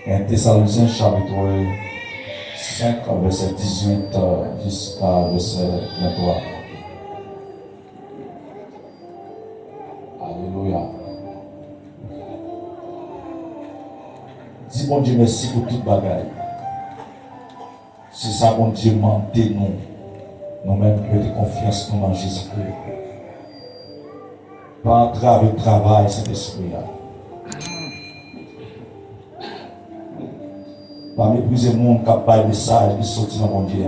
1 Thessaloniciens chapitre 5, verset 18 jusqu'à verset 23. Alléluia. Dis bon Dieu merci pour toute bagaille. C'est ça bon Dieu mandé nous-mêmes mettons confiance dans Jésus-Christ. Pas à travers le travail cet esprit-là. Pas mépriser le monde qui a pas de message qui sortit dans mon Dieu.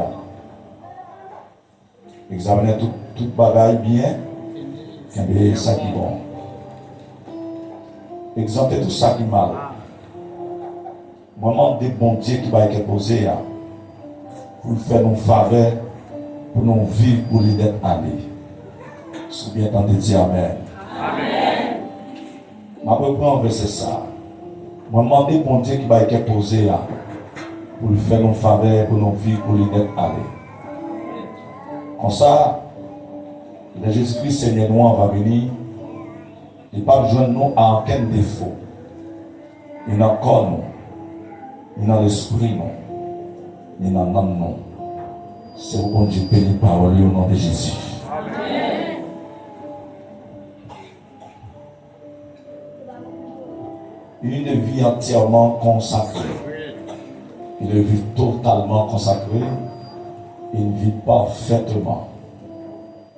Examiner toute bagaille bien, et ça qui est bon. Exempter tout ça qui est mal. Moment de bon Dieu qui va être posé pour faire nos faveurs, pour nous vivre, pour les d'être allés. Si bien entendez dire Amen. Amen. Je vais reprendre verset ça. Moment de bon Dieu qui va être posé pour faire nos faveurs, pour nous vivre, pour les d'être allés. Comme ça, le Jésus-Christ Seigneur nous va venir. Il ne va pas joindre nous à aucun défaut. Il n'a corps nous. Il n'a l'esprit non. Il n'a l'âme non. C'est au bon Dieu béni parole au nom de Jésus. Amen. Une vie entièrement consacrée. Une vie totalement consacrée. Une vie parfaitement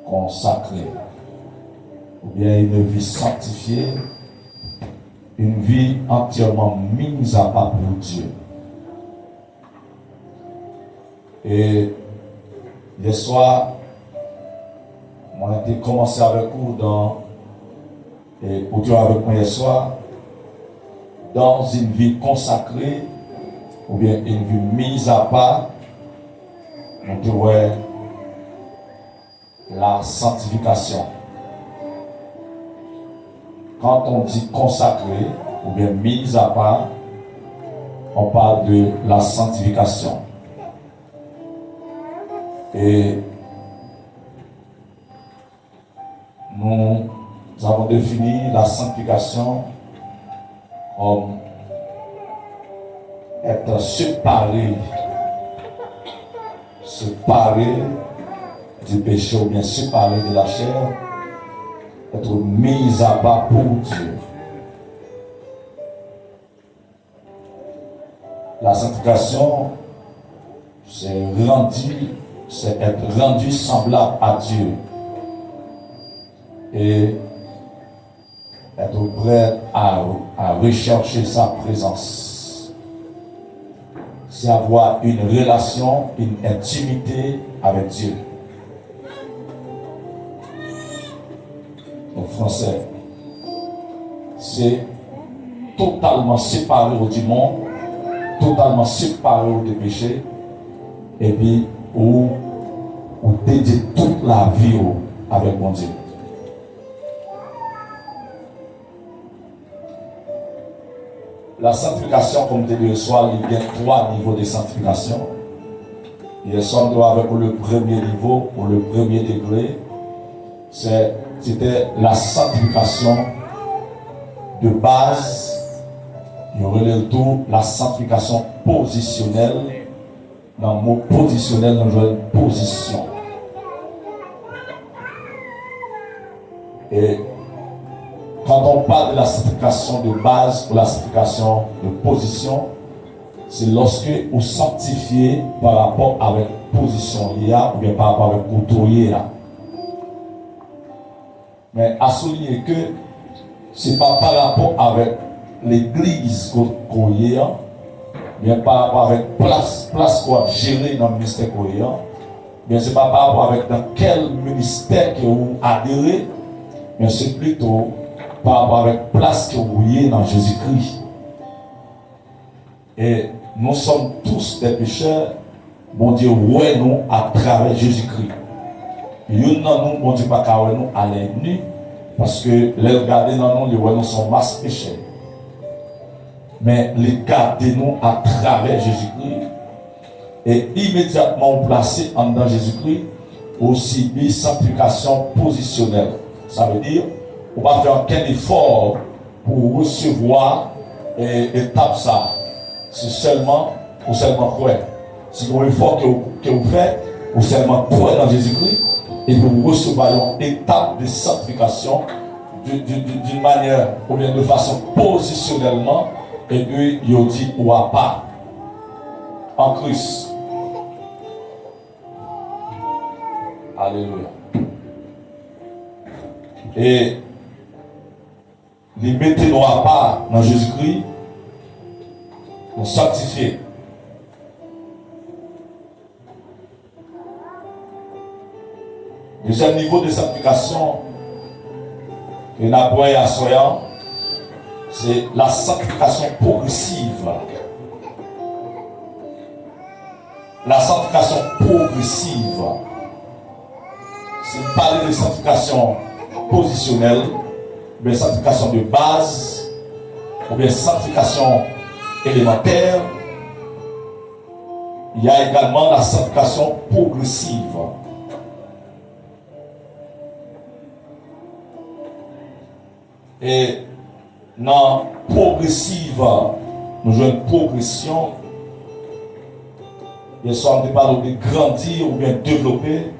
consacrée. Ou bien une vie sanctifiée. Une vie entièrement mise à part pour Dieu. Et hier soir, on a été commencé avec vous et pour Dieu avec moi hier soir, dans une vie consacrée, ou bien une vie mise à part, on dirait la sanctification. Quand on dit consacré, ou bien mise à part, on parle de la sanctification. Et nous avons défini la sanctification comme être séparé du péché ou bien séparé de la chair, être mis à part pour Dieu. La sanctification, c'est être rendu semblable à Dieu et être prêt à rechercher sa présence. C'est avoir une relation, une intimité avec Dieu. En français, c'est totalement séparé du monde, totalement séparé des péchés, et puis où dédier toute la vie avec mon Dieu. La sanctification, comme tu dis le soir, il y a 3 niveaux de sanctification. Il y a avec le premier niveau, ou le premier degré, c'était la sanctification de base. Il y aurait le tout la sanctification positionnelle. Dans le mot positionnel, nous avons une position. Et quand on parle de la sanctification de base ou la sanctification de position, c'est lorsque vous sanctifiez par rapport avec position ou bien par rapport avec couteau. Mais à souligner que ce n'est pas par rapport avec l'église qu'on y a, bien par rapport avec place qu'on a géré dans le ministère qu'on y a, bien c'est pas par rapport avec dans quel ministère que vous adhérez, mais c'est plutôt par rapport avec place que vous y êtes dans Jésus-Christ. Et nous sommes tous des pécheurs, bon Dieu, ouais nous à travers Jésus-Christ. Nous, bon Dieu, pas qu'à nous à l'ennemi, parce que les regarder dans nous, les ouais nous sont masse péchés. Mais les garder nous à travers Jésus-Christ et immédiatement placé en dans Jésus-Christ aussi une sanctification positionnelle. Ça veut dire on va faire aucun effort pour recevoir étape ça. c'est seulement croire. Si vous effort que vous faites, vous seulement croire dans Jésus-Christ et vous recevez une étape de sanctification d'une manière ou bien de façon positionnellement, et puis il dit ou pas en Christ. Alléluia. Et les mettez-nous à part dans Jésus-Christ, nous sanctifier. Deuxième niveau de sanctification que nous avons à Soyan, c'est la sanctification progressive. La sanctification progressive. C'est parler de sanctification positionnelle, ou bien sanctification de base, ou bien sanctification élémentaire. Il y a également la sanctification progressive. Et dans progressive, nous jouons une progression. Bien sûr, on ne parle de grandir ou bien développer.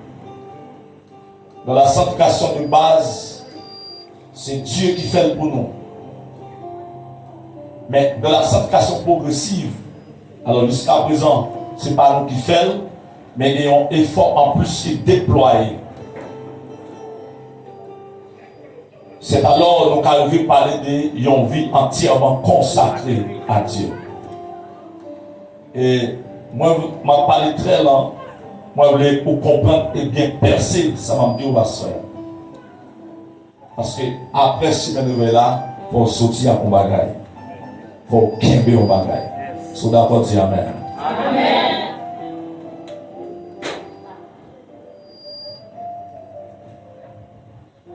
Dans la sanctification de base, c'est Dieu qui fait pour nous. Mais dans la sanctification progressive, alors jusqu'à présent, ce n'est pas nous qui faisons, mais il y a un effort en plus qui est déployé. C'est alors nous qu'arrivons à parler d'une vie entièrement consacrée à Dieu. Et moi, je m'en parle très lent. Moi, je voulais pour comprendre et bien percer, ça m'a dit au bassin. Parce que après ce manœuvre là, il faut sortir à mon bagaille. Il faut quimber au bagaille. So d'accord, dis Amen. Amen.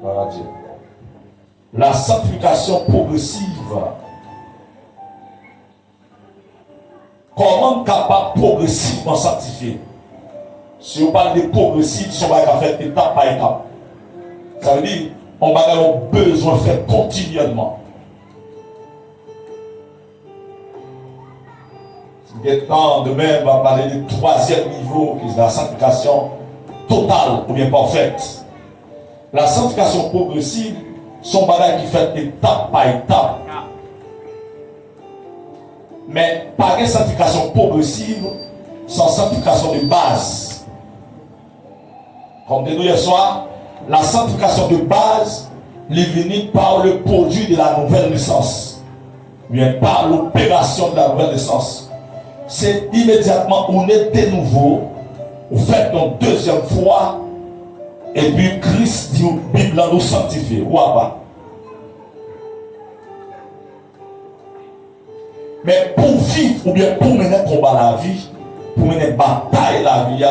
Voilà Dieu. La sanctification progressive. Comment capable progressivement sanctifier? Si on parle de progressif, on va faire étape par étape. Ça veut dire qu'on va avoir besoin de faire continuellement. Maintenant, demain, on va parler du troisième niveau, qui est la sanctification totale ou bien parfaite. La sanctification progressive, son bagage qui fait étape par étape. Mais pas une sanctification progressive sans sanctification de base. Comme dit nous hier soir, la sanctification de base est venue par le produit de la nouvelle naissance. Bien par l'opération de la nouvelle naissance. C'est immédiatement où on était nouveau, on fait une deuxième fois, et puis Christ dit au Bible nous sanctifier. Ou pas? Mais pour vivre, ou bien pour mener combat la vie, pour mener bataille la vie,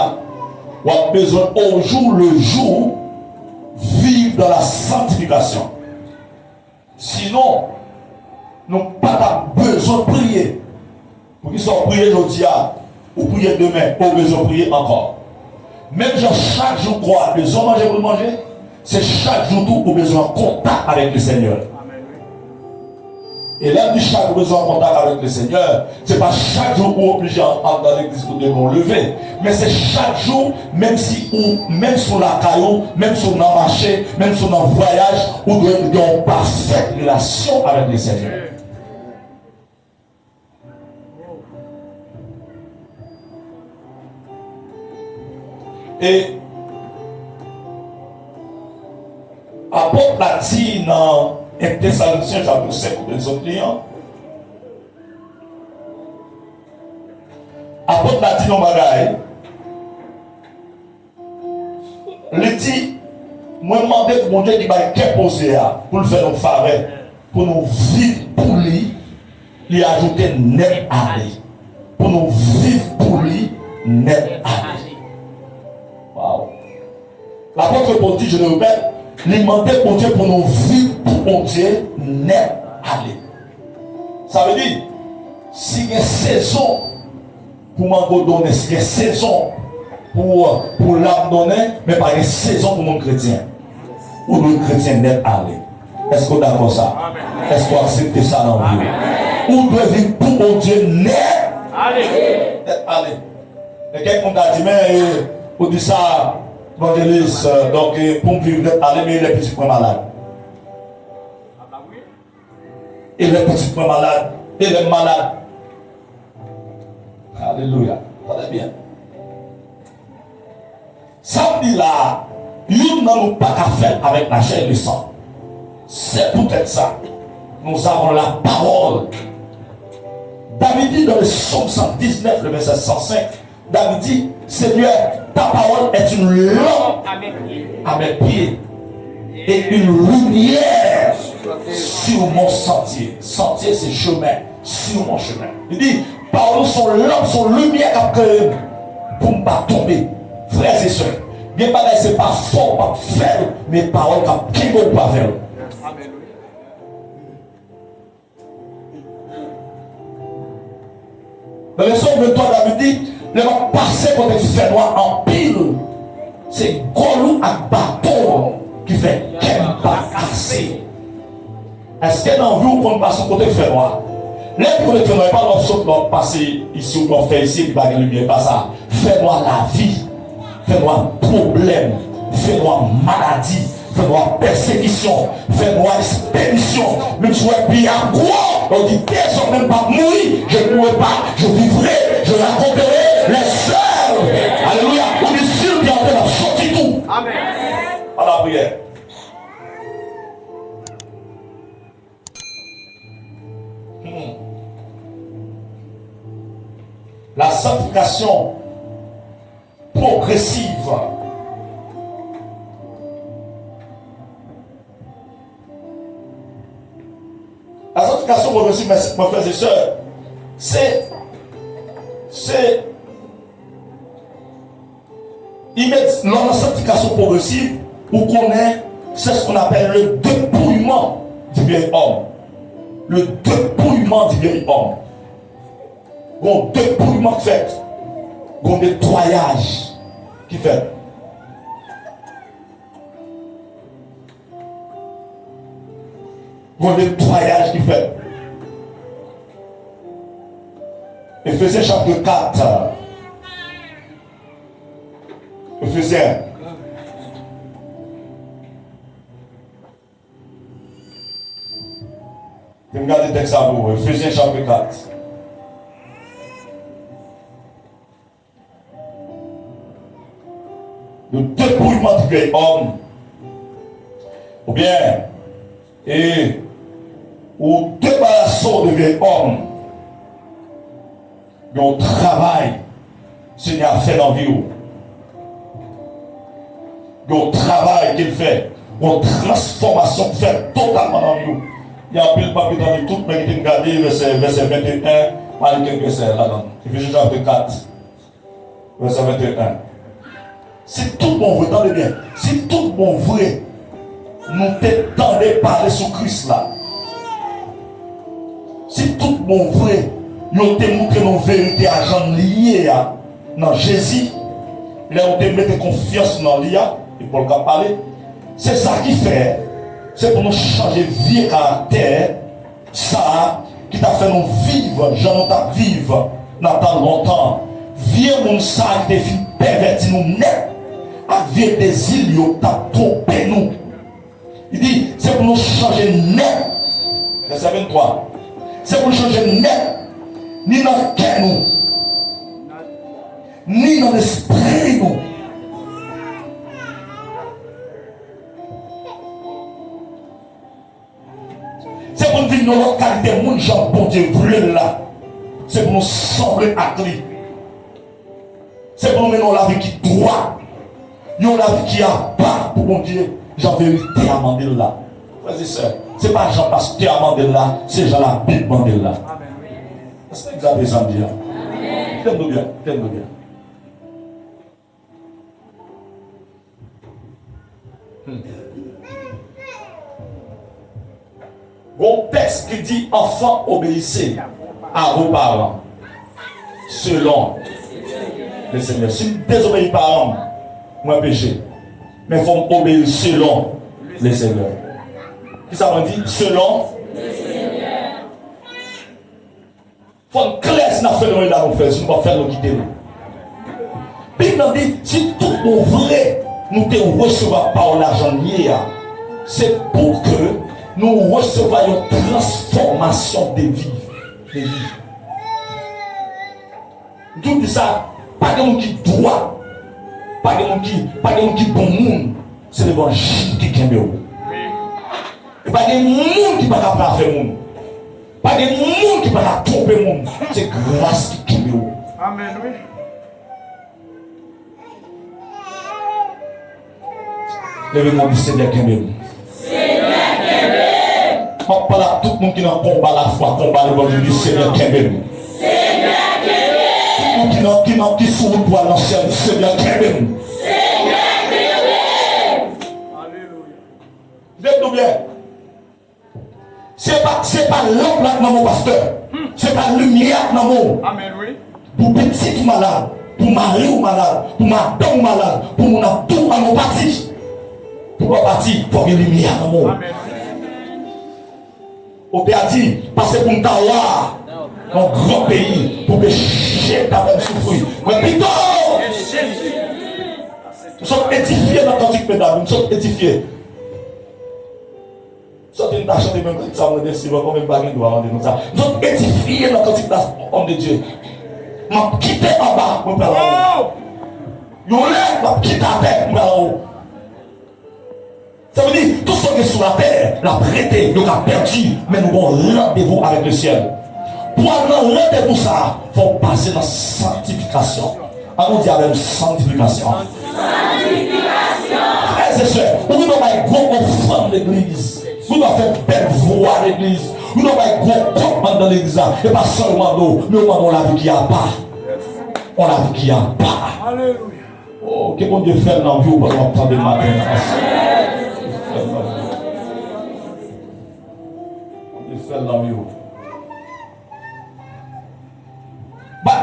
on a besoin au jour le jour vivre dans la sanctification. Sinon, nous n'avons pas besoin de prier. Pour qu'ils soient priés aujourd'hui ou prier demain, ou besoin de prier encore. Même genre chaque jour, quoi, besoin de manger pour manger, c'est chaque jour tout ou besoin de contact avec le Seigneur. Et là, chaque besoin de contact avec le Seigneur, ce n'est pas chaque jour où obligé d'entrer dans l'église pour nous lever, mais c'est chaque jour, même si ou même sur la caillou, même sur le marché, même sur notre voyage, où nous avons une parfaite relation avec le Seigneur. Et apôtre l'a dit dans 1 Thessaloniciens chapitre 5 des autres clients. Apôtre l'a dit dans bagaille. Il dit, moi demandé pour mon Dieu qui va être posé pour le faire nous faveur, pour nous vivre pour lui, lui ajouter net à lui. Pour nous vivre pour lui, net à lui. Wow. L'apôtre Paul dit, je le répète, il demandait pour Dieu pour nous vivre pour mon Dieu net à lui. Ça veut dire, s'il y a une saison pour m'en donner, s'il y a une saison pour l'âme donner, mais pas une saison pour mon chrétien. Ou le chrétien net à lui. Est-ce que vous êtes d'accord ça? Est-ce que vous acceptez ça dans vous? Ou doit vivre pour mon Dieu net Allez. Et quelqu'un a dit, mais pour dire ça, évangéliste, donc pour vivre d'être allé, mais il est petit point malade. Il est petit point malade. Il est malade. Alléluia. Très bien. Samedi là, nous n'avons pas qu'à faire avec la chair et le sang. C'est peut-être ça. Nous avons la parole. David dit dans le psaume 119, le verset 105, David dit, Seigneur, ta parole est une lampe à mes pieds et une lumière sur mon sentier. Sentier, c'est chemin, sur mon chemin. Il dit, paroles sont lampes, sont lumière pour ne pas tomber. Frères et sœurs, bien pas c'est pas fort, pas faible, mais paroles qui ne pas faire. Dans le psaume 23, David dit, le vent passé pour te faire noir en pile. C'est Golou à bâton qui fait qu'elle pas casser. Est-ce qu'elle a envie qu'on passe au côté fait noir? Les côté fait noir, pas l'option de passer ici ou de faire ici, qui va gagner lumière, pas ça. Fait noir la vie, fait noir problème, fait noir maladie, fait noir persécution, fait noir expédition. Même si on est bien quoi, on dit désormais même pas mourir, je ne mourrai pas, je vivrai, je raconterai les sœurs. Alléluia. On est sûr qu'il y a en train de sortir tout. Amen. À la prière. La sanctification progressive. La sanctification progressive, mes frères et sœurs, c'est la sanctification progressive, vous connaissez, c'est ce qu'on appelle le dépouillement du vieil homme. Le dépouillement du vieil homme. Bon dépouillement fait, bon nettoyage qui fait. Bon nettoyage qui fait. Éphésiens chapitre 4. Éphésiens. Je vais regarder le texte à vous. Éphésiens chapitre 4. Le dépouillement du vieil homme, ou bien, ou débarrassons du vieil homme, le travail, Seigneur a fait dans la vie, le travail qu'il fait, une transformation fait totalement dans la vie. Il y a un peu de papier dans le tout, mais il a regardé verset 21, par quelques versets là-dedans. Éphésiens chapitre 4, verset 21. Si tout bon vrai, attendez bien, si tout bon vrai, nous t'étendons parler sur Christ là. Si tout bon vrai, nous te montré nos vérités à gens liés dans Jésus, là on te mettre confiance dans l'IA, et pour le cas parler, c'est ça qui fait, c'est pour nous changer vie caractère, ça qui t'a fait nous vivre, j'en t'a vivre, dans tant longtemps, vieux mon ça qui t'a fait pervertir nous net. Avec des îles, il t'a trompé nous. Il dit, c'est pour nous changer net. Verset 23. C'est pour nous changer net. Ni dans le cœur nous. Ni dans l'esprit nous. C'est pour nous vivre dans notre qualité, mon Jean, bon Dieu, voulez là. C'est pour nous sembler à lui. C'est pour nous mener la vie qui doit. Il y a la vie qui a pas pour mon Dieu. J'en vérité à Mandela. Frères et sœurs, ce n'est pas Jean Pasteur à Mandela, c'est Jean la Bible Mandela. Est-ce que vous avez ça à dire? T'aimes-nous bien, t'aimes-nous bien. Bon texte qui dit enfants obéissez à vos parents selon le Seigneur. Si vous désobéissez parents, moi péché. Mais il faut obéir selon le Seigneur. Qui ça veut dire? Selon le Seigneur. Il faut une classe nous faisons là, nous faisons, nous ne faire nous quitter. Puis il dit, si tout nous vrai, nous te recevons par l'argent lié, c'est pour que nous recevions une transformation de vie. Tout ça, pas de monde qui doit, pas de monde qui bon monde, c'est l'évangile qui est mieux. Et pas de monde qui ne peut pas faire monde. Pas de monde qui ne peut pas tromper monde. C'est grâce qui est mieux. Amen, oui. Levez-moi du Seigneur qui est mieux. On parle à tout le monde qui est dans le combat la foi, combat l'évangile du Seigneur qui est mieux. Qui sont au poids l'ancien du Seigneur qui est mieux. Dites-nous bien. C'est pas l'homme là dans mon pasteur. C'est pas la lumière dans mon. Amen, oui. Pour petit ou malade, pour mari ou malade, pour madame ou malade, pour mon tout à mon parti. Pour mon parti, pour une lumière dans mon. Amen. Au père dit, parce que pour m'tawa, dans un grand pays, pour que j'ai ta même souffrir. Mais plutôt, nous sommes édifiés dans le cantique pédale, nous sommes édifiés. Nous sommes chanté même quand ça me décide, comme même baguette doit rendre comme ça. Nous sommes édifiés dans le cantique homme de Dieu. M'a quitté en bas, mon père en haut. Yo lève, m'a quitté à terre, mon père en haut. Ça veut dire, tout ce qui est sur la terre, l'a prêté, nous l'a perdu, mais nous avons rendez-vous avec le ciel. Pour avoir rendez-vous ça, il faut passer dans la sanctification. On dit avec sanctification. Frères et sœurs, nous devons être gros enfants de l'église. Nous devons faire belle voix à l'église. Nous devons être gros comptes dans l'église. Et pas seulement nous, mais on a la vie qui a pas. On a la vie qui a pas. Alléluia. Oh, que bon Dieu fait dans la vie pour nous prendre le matin.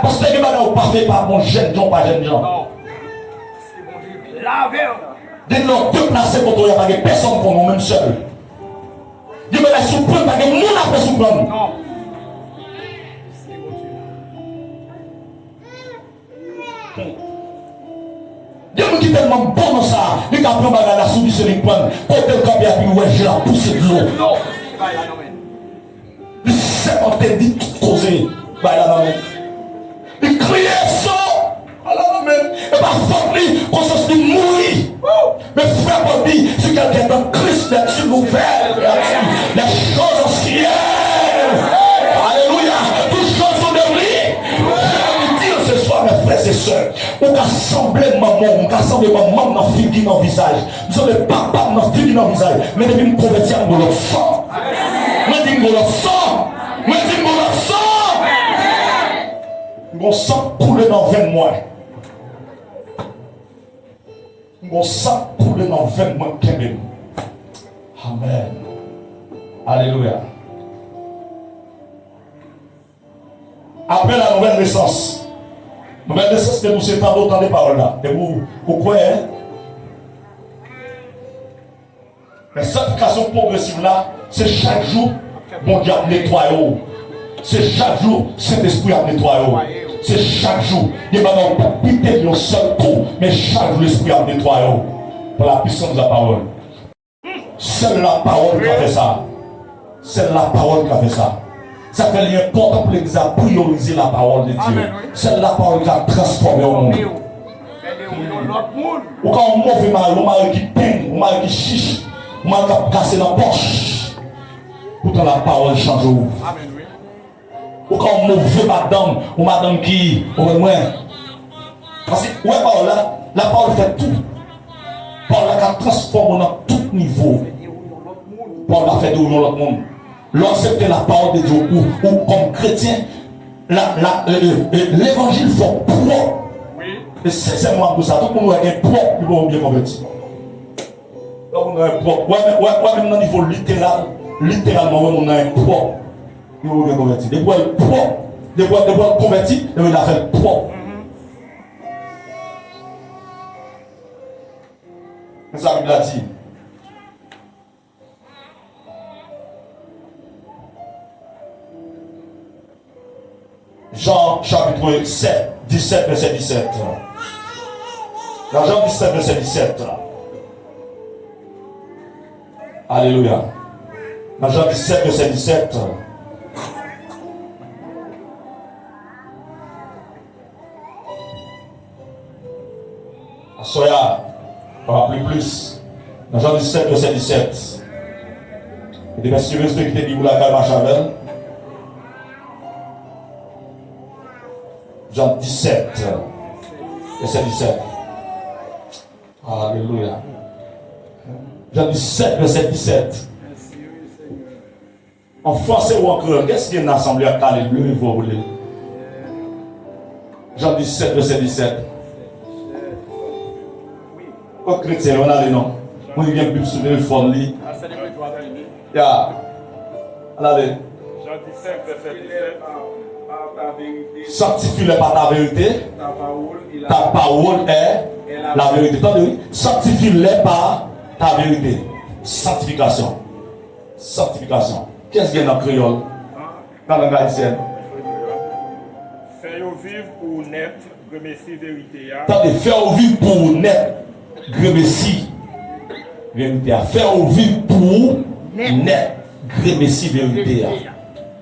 Parce que les gens ne parlent pas mon jeune gens, pas jeune gens. Non. C'est bon Dieu. Lavez. Dis-nous, deux placés pour toi, il n'y a pas personne pour nous, même seul. Dis-moi, la souprendre, pas de monde après souprendre. Non. Dis-moi qui est tellement bon dans ça. Il n'y a pas la soupe, c'est le prendre. Quand le camp est à puis, ouais, j'ai la poussée de l'eau. Non. Va là, non, mais. Il s'est dit tout causé. Va là, non, mais. Il criait ça. Alors, même, et par force, qu'on se dit mourir. Mais frère, on dit, si quelqu'un dans Christ, là-dessus, ouvert, les choses anciennes. Alléluia. Toutes choses sont de lui. Je vais vous dire ce soir, mes frères et sœurs, on a semblé maman, on a semblé maman dans le figure dans le visage. Nous sommes les papas dans le figure dans le visage. Mais depuis nous convertir dans le sang. Mais dis nous le sang. Mais dis nous le sang. Mon sang coule dans 20 mois. Mon sang coule dans 20 mois. Amen. Alléluia. Après la nouvelle naissance, que nous s'étendons autant des paroles là. Et vous croyez, hein? Mais cette sanctification progressive là, c'est chaque jour, mon Dieu nettoie. C'est chaque jour, Saint-Esprit a nettoyé. C'est chaque jour. Il n'y a pas piter le seul coup, mais chaque jour, l'Esprit a nettoyé. Pour la puissance de la parole. Seule la parole qui a fait ça. C'est la parole qui a fait ça. Ça fait l'important pour l'Église à prioriser la parole de Dieu. C'est la parole qui a transformé le monde. Ou quand on mauvais mari, on mari qui peine, on mari qui chiche, on mari qui a cassé la poche. Pourtant la parole change. Ou quand on mauvais madame, ou madame qui, au moins. Parce que, ouais, parole là, la parole fait tout. Parole là qui transforme dans tout niveau. Parole là fait de l'autre monde. Lorsque la parole de Dieu, ou comme chrétien, l'évangile faut propre. Et c'est moi pour ça. Tout le monde est propre, ils vont bien convertir. Donc on est propre. Ouais, même dans le niveau littéral, littéralement, on est propre. Ils vont bien convertir. Des bois propres, des bois convertis, ils vont faire propre. C'est ça qu'il a dit. Jean chapitre 7, 17, verset 17. Dans Jean 17, verset 17. Alléluia. Dans Jean 17, verset 17. Soya, on va plus. Dans Jean 17, verset 17. Et des versets qui étaient dit pour la calme à Chavel. Jean 17, verset 17. Alléluia. Jean 17, verset 17. En français ou en créole, qu'est-ce qu'il y a une assemblée à Calais bleu, vous voulez? Jean 17, verset 17. Quand chrétien, on a les noms. On vient plus sur le fond. Ya. Allez. Jean 17, verset 17. Sanctifie-le par ta vérité. Ta parole est la vérité. Attendez, sanctifie-le par ta vérité. Sanctification. Sanctification. Qu'est-ce qu'il y a dans le créole? Dans la langue haïtienne. Faire vivre pour net, remercier vérité. Attendez, faire vivre pour net, remercier vérité. Faire vivre pour net, remercier vérité.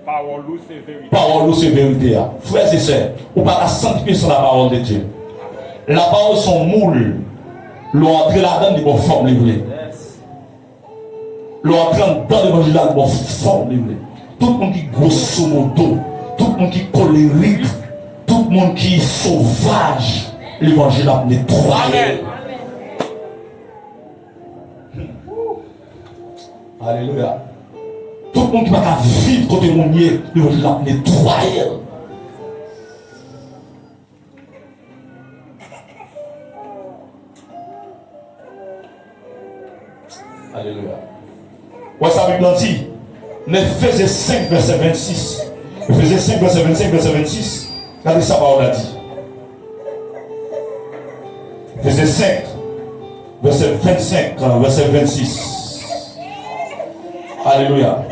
Parole c'est vérité. Parole c'est vérité. Frères et sœurs, on va sanctifier sur la parole de Dieu. La parole sont moules. L'entrée là-dedans de bonne forme livrée. L'entrée dans l'évangile là de bonne forme livrée. Tout le monde qui grosso modo, tout le monde qui colérique, tout le monde qui est sauvage, l'évangile a nettoyé. Alléluia. Tout le monde qui va vivre côté mon nier, l'évangile a nettoyé. Alléluia. Ouais, ça Bible dit, Éphésiens 5, verset 26. Éphésiens 5, verset 25, verset 26. Regardez ça, parole a dit. Éphésiens 5, verset 25, verset 26. Alléluia.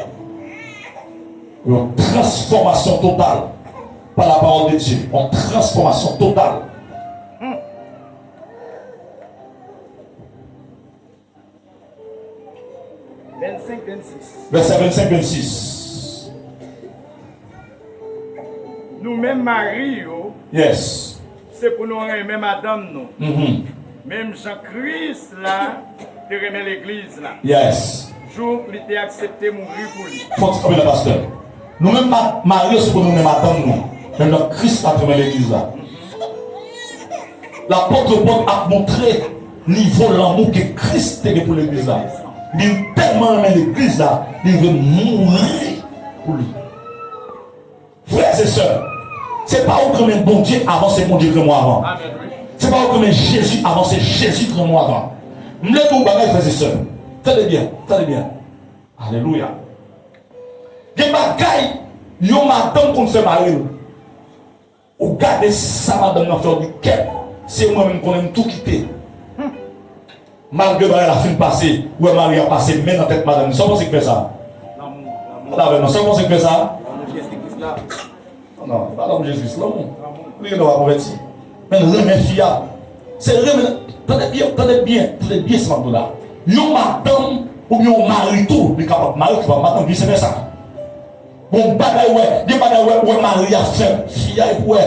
Une transformation totale par la parole de Dieu. Une transformation totale. 25-26. Verset 25-26. Nous-mêmes, Marie, Yes. c'est pour nous aimer madame nous. Même Jean-Christ là, de remettre l'église là. Yes. Jour il était accepté mourir pour lui. Faut que le pasteur. Nous-mêmes, Marie, c'est pour nous aimer madame nous. Même dans Christ a remis l'église là. L'apôtre Paul a montré niveau l'amour que Christ a pour l'église là. Il a tellement aimé l'église là, il veut mourir pour lui. Frères et sœurs, c'est pas où comme un bon Dieu avant, c'est bon Dieu que moi avant. C'est pas où comme un Jésus avant, c'est Jésus que moi avant. Je me mon bagage, frères et sœurs. Tenez bien, tenez bien. Alléluia. Il y a des bagages, il y a madame qu'on fait marier. Ou gardez ça, madame, dans faire du quai. C'est moi-même qu'on aime tout quitter. Malgré la fin passée, où Marie a passé, mais dans la tête, madame, nous sommes ce qui fait ça. Nous sommes ce qui fait ça. Non, pas l'homme Jésus, l'amour. Lui, il va convertir. Mais nous sommes fiables. C'est vraiment. Tenez bien, ce matin-là. Yon madame ou yon mari tout, il est capable de marier, tu vas madame, vice versa. Bon, bagaille, ouais, des bagaille, ouais, Marie a fait, fille, ouais,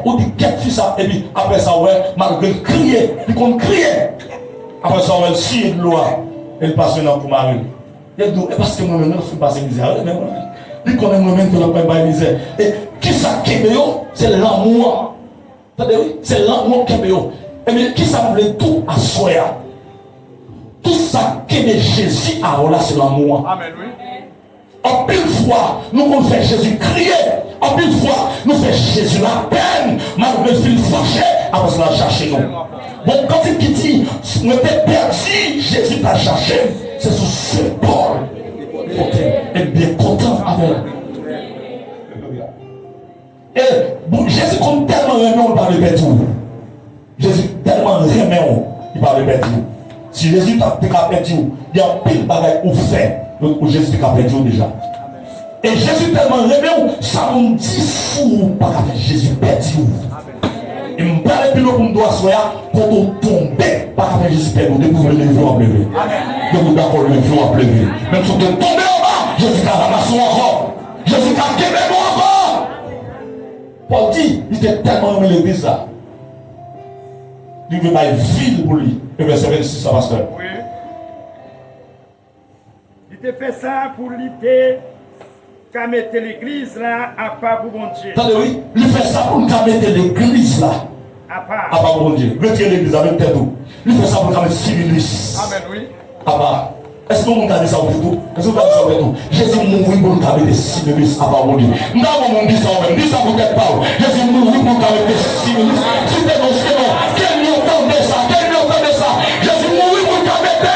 ou dit, quel fils ça, et puis après ça, ouais, Marie crier, il compte crier. Après ça, elle chie de loi. Elle passe maintenant pour Marie. Elle dit, parce que moi-même, je suis passé misère. Il connaît moi-même que je ne peux pas misère. Et qui ça qui est c'est l'amour. C'est l'amour qui est. Et bien, qui ça me tout à soi. Tout ça qui est Jésus à là, c'est l'amour. Amen, oui. En pile fois, nous on fait Jésus crier. En pile fois, nous faisons Jésus la peine. Malgré le fil fâché, après cela, chercher nous. Bon, quand il dit, nous étions perdus, Jésus t'a cherché. C'est sous ce bord. Et bien content avec. Et bon, Jésus compte tellement aimé, on parle de bête. Jésus tellement aimé, il parle de bête. Si Jésus t'a perdu, il y a pile de bagages ou fait. Donc Jésus t'a perdu déjà. Et Jésus tellement aimé, ça me dit fou, pas qu'à Jésus perdu. Et me parle plus pour me doit soya pour tomber, pas qu'à Jésus perdu, de pouvoir lever en pleurer. De vous d'accord lever en pleurer. Même si vous tombez en bas, Jésus a ramassé encore. Jésus a quémé encore. Paul dit, il était tellement aimé l'église là. Il veut pas une ville pour lui. Et verset 26, ça pasteur. Oui. Il te fait ça pour lutter. Qu'à mettre l'église là à part pour bon Dieu. Attendez, oui, il fait ça pour nous mettre l'église là à part pour bon Dieu. Retirer l'église avec tête. Il fait ça pour nous mettre civilisme. Amen, oui. À part. Est-ce que vous avez ça au tout? Est-ce que vous avez ça au tout? Jésus mourit pour nous mettre civilisme à part bon Dieu. Nous avons dit ça au même. Dis ça pour tête pas. Jésus mourit pour nous mettre civilisme. Si t'es non, c'est non. Quel nous entendait ça? Quel nous entendait ça? Jésus mourit pour nous mettre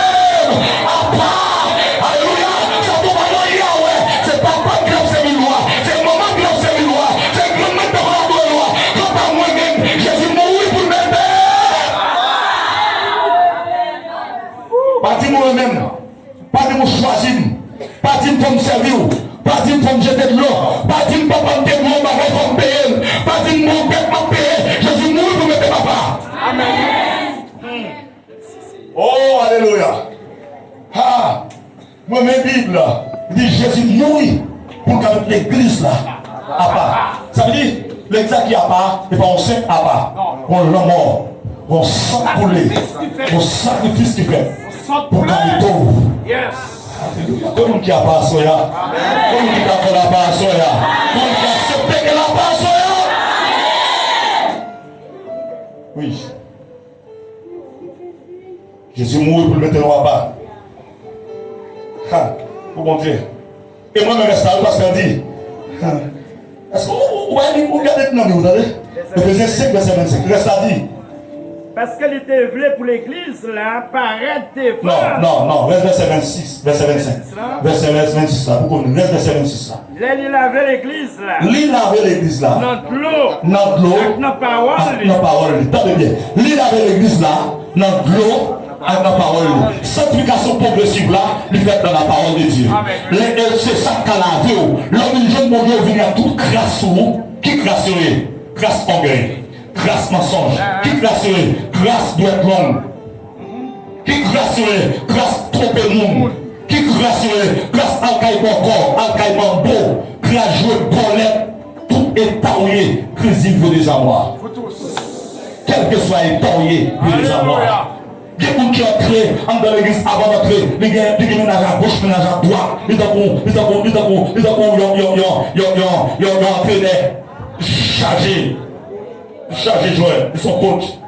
à part. Alléluia. Ça tombe à Yahweh. C'est pas grave, c'est une loi. C'est le moment grave, c'est une loi. C'est le moment de la loi. Quand à moi-même, Jésus mourit pour m'aider. Pas dire moi-même. Pas dire moi choisir. Pas dire pour me servir. Pas dire pour me jeter de l'eau. Pas dire pour me payer mon bagage pour me payer. Pas dire mon bête m'a payé. Jésus mourit pour m'aider papa. Amen. Oh, alléluia. Ah, moi mes Bibles là. Il dit Jésus mourit pour mettre l'église là à part. Ça veut dire l'église qui à part, et pas on sait à part. On l'a mort, on sang coulé, on sacrifice qui fait pour gagner tout. Yes. Tout le monde qui a pas soya, tout le monde qui a fait la part soya, tout le monde qui a accepté que la part soya. Oui. Jésus mourit pour le mettre à part. Pour mon Dieu. Et moi, je reste là, le pasteur dit. Est-ce que vous regardez maintenant, vous regardez? Éphésiens 5, verset 25. Reste là, dit. Parce qu'elle était voulée pour l'église, là, paraître devant. Non, reste verset 26, verset 25. Verset 26 là, pour qu'on reste verset 26 là. Il avait l'église, là. Il avait l'église là. Notre l'eau. Notre l'eau. Notre parole. Notre parole. Attendez bien. Il avait l'église là, notre l'eau. Avec la parole. Sanctification progressive là, il fait dans la parole de Dieu. C'est ça qu'a lavé. L'homme du jeune mon Dieu vient à toute grâce. Qui grâce serait? Grâce orgueil. Grâce mensonge. Qui grâce serait? Grâce doit être longue. Qui grâce serait? Grâce tromper le monde. Qui grâce serait? Grâce alcaïment corps, alcaïment beau. Grâce jouer bolette. Tout étaouillé. Crise veut déjà moi. Quel que soit étaouillé, veut déjà moi. Il y a des gens qui entrent dans l'église avant d'entrer, il y a des ménages à gauche, ménages à droite, ils ont entraîné, chargé joueurs, ils sont coachs.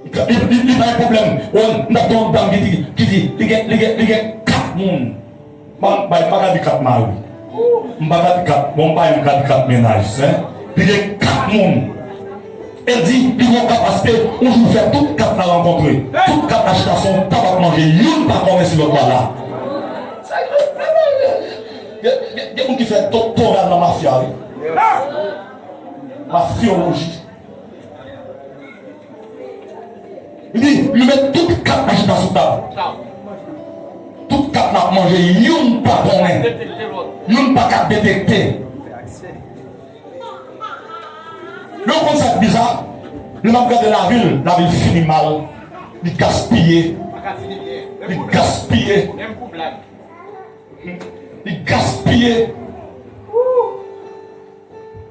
Il n'y a pas de problème. On a ton dame qui dit, il y a 4 personnes. Je ne vais pas dire 4 maris. Je ne vais pas dire 4 ménages. Il y a 4 personnes. Elle dit, ils ont capacité, on joue faire toutes 4 à rencontrer. Toutes 4 acheter son tabac manger. Ils ne pas commencer l'autre là. Il y a des gens qui font doctorat dans ma mafia. Mafiologie. Il dit, il met toutes 4 acheter sur table. Toutes 4 n'a mangé, ils ne pas connaître. Ils ne pas détecter. Le concept bizarre, le membre de la ville finit mal, il gaspille. Il gaspille. Il gaspille.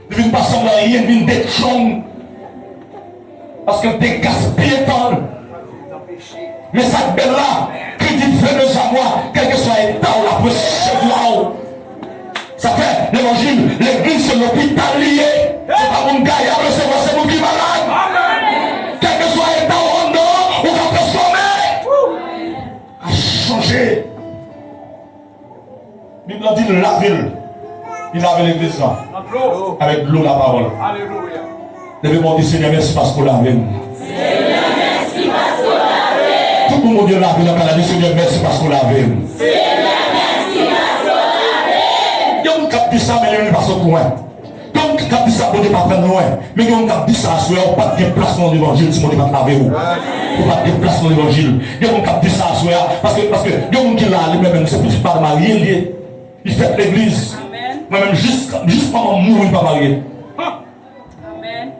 Il ne vient pas sembler rien, il vient d'être chong. Parce que tu gaspillé tant. Mais ça belle là, qui dit frère de moi, quel que soit l'état ou la procédure. Ça fait l'évangile, l'église c'est l'hôpital lié. C'est pas mon gars, il y a recevoir, c'est mon qui est malade. Quel que soit l'état ou en dehors, on va transformer. À changer. La Bible dit la ville. Il avait l'église là. Avec l'eau, la parole. Alléluia. Levez-moi dire Seigneur, merci parce qu'on l'avait. Seigneur, merci parce qu'on l'avait. Tout le monde dit la ville dans le Canada, Seigneur, merci parce qu'on l'avait. Seigneur, merci parce qu'on l'avait. Il y a un cap de ça, mais il n'est pas au coin. Donc, cap de ça, bon Dieu pas prendre loin. Mais on a dit ça, on n'a pas de place dans l'évangile si on n'est pas lavé. On n'a pas de place dans l'évangile. On a dit ça, parce que il y a un qui là, lui-même, c'est plus pas marié, lié. Il fait l'église. Moi-même, juste pendant mourir, il pas marié. Amen.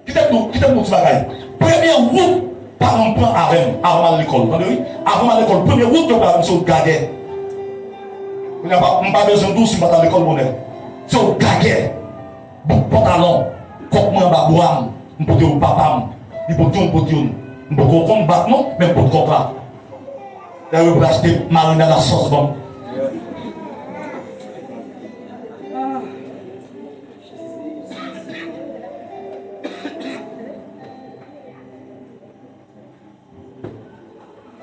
Quittez-nous, tu bagaille. Première route, par un plan avant l'école. Avant l'école, première route, tu vas sur le gaguet. On n'a pas besoin de tout si on va à l'école, mon est. C'est au gaguet. Bon pantalon, comme moi, je peux dire papa, je peux dire, je peux combattre, non, mais je peux combattre. Là, je peux acheter marine à la sauce, bon.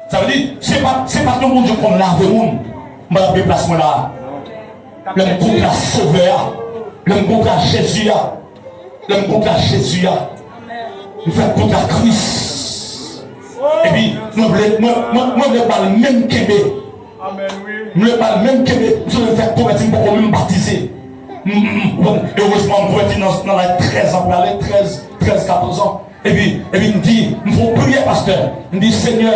Ça veut dire, c'est pas que mon Dieu comme lave le monde, je vais déplacer là. Je me compte la sauveur, je me compte la Jésus, je me compte la Jésus, je fais contre la Christ. Et puis, moi, je ne parle même Québec. Je ne parle même Québec, je vais faire convertir pour me baptiser. Heureusement, je me convertis dans les 13 ans, 13-14 ans. Et puis, il me dit, il faut prier, pasteur. Il me dit, Seigneur,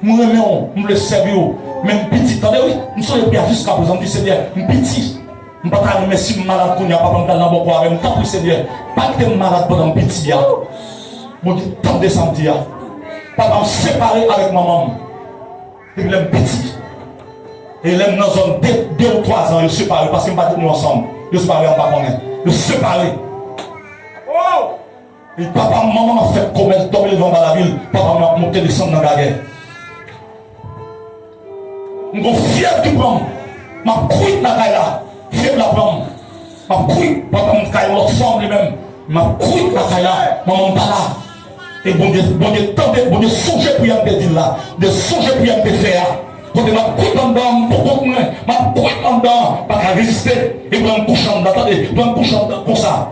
nous aimons, nous le servons. Même petit, attendez, oui, nous sommes les pères jusqu'à présent, dit Seigneur, petit. Je ne peux pas me si malade qu'on n'y a pas dans le bon coin. Mais tant que Seigneur, pas que tu es malade pendant petit. Mon Dieu, tant de samedi. Pas de séparer avec maman. Et puis, l'aime petit. Et l'aime dans zone 2 ou 3 ans, ils se séparent parce qu'ils ne sont pas nous ensemble. Ils se séparent en bas qu'on est. Ils se séparent. Et papa, maman m'a fait commettre, tomber devant dans la ville. Papa m'a monté descendre dans la guerre. Je suis fier du prendre. Je suis la caille là. Fier de la prendre. Je suis papa m'a caille l'autre femme lui-même. Je suis la caille là. Maman pas là. Et bon Dieu, bon Dieu, songez pour y aller dire là. De songer pour y aller faire. Quand je suis en dedans, pour moi, je suis en dedans, pas qu'à résister. Et pour me coucher en dedans, attendez, pour me coucher en dedans comme ça.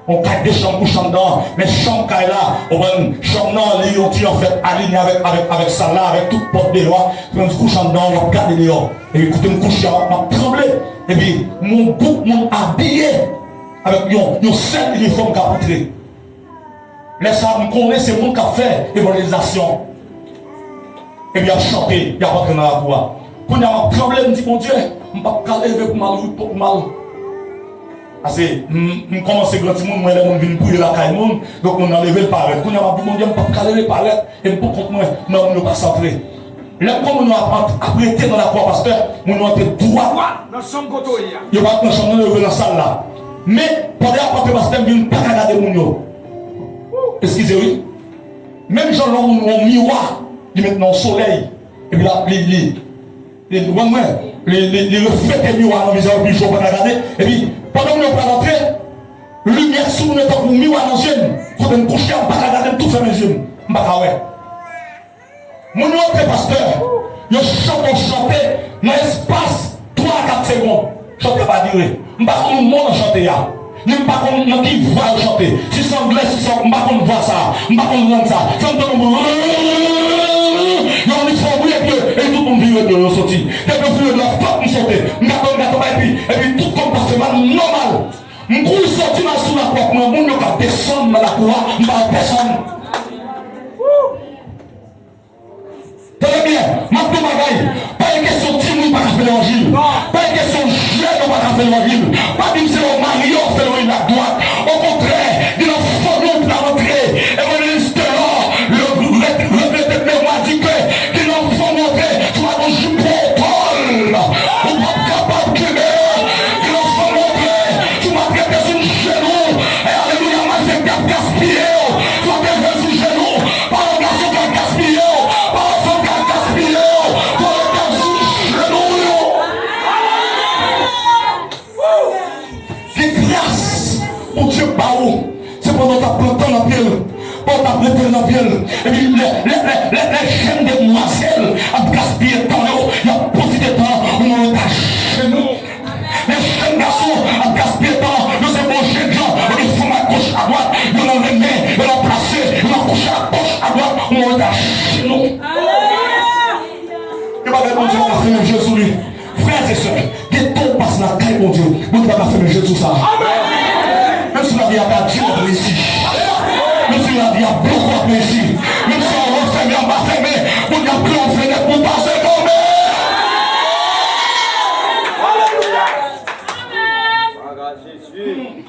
On caille des chambres couchant dedans, mais chambre caille là, on va une chambre là, on tire en fait aligné avec ça là, avec toute porte de loi, puis on se couche en dedans, on va regarder dehors. Et puis écoutez, me coucher, on va trembler. Et puis mon groupe, mon habillé, avec un seul uniforme qui a rentré. Laisse ça, me connaît, c'est mon qui a fait évangélisation. Et puis il a chanté, il a rentré dans la voie. Quand il y a un problème, me dit mon Dieu, je ne peux pas lever pour mal, pour mal. Parce que je commence à grandir, moi, je viens pour la caille, donc on a levé le paraître. Quand on a dit, mon Dieu, je ne peux pas lever le paraître, et je ne peux pas contre moi, mais on ne peut pas s'entrer. Là, comme on a apprêté dans la croix, pasteur, on a été droit. Dans la chambre côté. Il n'y a pas de chambre, on est dans la salle là. Mais, pendant que le pasteur, il ne peut pas regarder mon Dieu. Excusez-moi. Même gens l'ont un miroir, ils mettent dans le soleil. Et puis là, les reflets des miroirs dans le visage, puis je ne peux pas regarder. Et puis, pendant que nous ne pas rentrer, lumière sous nous, nous miroir dans les yeux. Quand on couche, on ne peut pas regarder tout faire mes yeux. Je ne peux pas ouais. Mon nom est pasteur. Je chante dans l'espace 3 à 4 secondes. Je ne peux pas dire. Je ne peux pas chanter. Je ne peux pas qui va chanter. Si c'est anglais, si c'est je ne peux pas voir ça. Je ne peux pas entendre ça. Si on entend il faut bruit et tout le monde vit de sortir. Quelqu'un vit de la femme nous sauter. Et puis tout comme parce que c'est normal. Je suis sorti sous la porte, je ne peux pas descendre dans la cour, je ne peux pas descendre. Très bien, maintenant bagaille, pas une question de timide pas faire l'évangile, pas une question de jeune pas faire l'évangile, pas dire c'est au mari on fait l'évangile à droite, au contraire, il a formé pour la rentrée, et on est le pneumatique, qu'il a formé, tu vas ton jupon Paul, on va pas capable de qu'il a formé, tu vas traiter sur le genou, et alléluia, moi c'est gaspillé, tu vas traiter sur le genou, par un garçon qui a gaspillé, par un femme qui a gaspillé, pour le garçon sur le genou. Les grâces, mon Dieu, pas où, c'est pendant ta planté dans la pied. Pour ta planté dans la pied. Et puis les chaînes de demoiselles ont gaspillé le temps, il y a profité de temps, on est chez nous. Les jeunes garçons ont gaspillé le temps, nous sommes bons jeunes gens, ils font à gauche, à droite, ils ont remis, ils ont placé, ils ont couché à gauche, à droite, on est chez nous. Et pas de mon Dieu, on va faire Jésus lui. Frères et sœurs, que ton passe la caille, mon Dieu, on ne va pas faire Jésus ça. Amen. Même si la vie a pas Dieu plaisir. Même si la vie a beaucoup de plaisir. Même si on va fermer, on va fermer. On n'a plus en fenêtre pour passer tomber. Jésus.